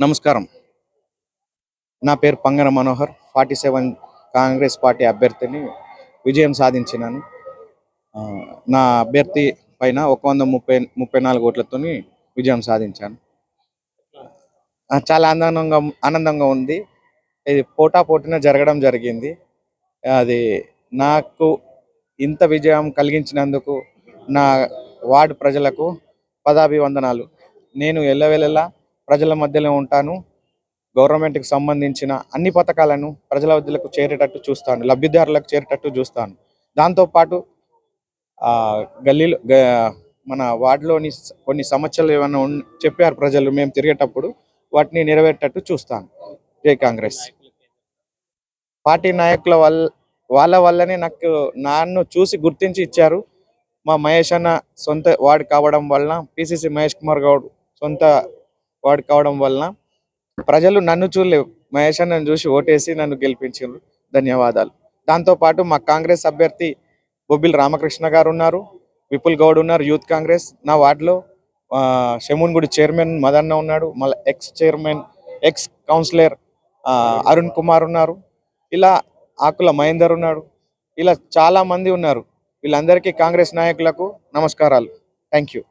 నమస్కారం. నా పేరు పంగన మనోహర్. 47 కాంగ్రెస్ పార్టీ అభ్యర్థిని విజయం సాధించినాను. నా అభ్యర్థి పైన 134 ఓట్లతోని విజయం సాధించాను. చాలా ఆనందంగా ఉంది. ఇది పోటాపోటీన జరగడం జరిగింది. అది నాకు ఇంత విజయం కలిగించినందుకు నా వార్డు ప్రజలకు పదాభివందనాలు. నేను ఎల్లవేళలా ప్రజల మధ్యలో ఉంటాను. గవర్నమెంట్కి సంబంధించిన అన్ని పథకాలను ప్రజల వద్దకు చేరేటట్టు చూస్తాను, లబ్ధిదారులకు చేరేటట్టు చూస్తాను. దాంతోపాటు గల్లీలో మన వార్డులోని కొన్ని సమస్యలు ఏమైనా చెప్పారు ప్రజలు, మేము తిరిగేటప్పుడు వాటిని నెరవేరేటట్టు చూస్తాను. జై కాంగ్రెస్. పార్టీ నాయకుల వాళ్ళ వల్లనే నన్ను చూసి గుర్తించి ఇచ్చారు. మా మహేష్ అన్న సొంత వార్డు కావడం వలన, పిసిసి మహేష్ కుమార్ గౌడ్ సొంత వార్డు కావడం వలన ప్రజలు నన్ను చూడలేవు, మహేష్ అన్నను చూసి ఓటేసి నన్ను గెలిపించారు. ధన్యవాదాలు. దాంతోపాటు మా కాంగ్రెస్ అభ్యర్థి బొబ్బిల్ రామకృష్ణ గారు ఉన్నారు, విపుల్ గౌడ్ ఉన్నారు, యూత్ కాంగ్రెస్. నా వార్డులో షమూన్గుడి చైర్మన్ మదన్న ఉన్నాడు, మళ్ళీ ఎక్స్ కౌన్సిలర్ అరుణ్ కుమార్ ఉన్నారు, ఇలా ఆకుల మహేందర్ ఉన్నాడు, ఇలా చాలా మంది ఉన్నారు. వీళ్ళందరికీ కాంగ్రెస్ నాయకులకు నమస్కారాలు. Thank you.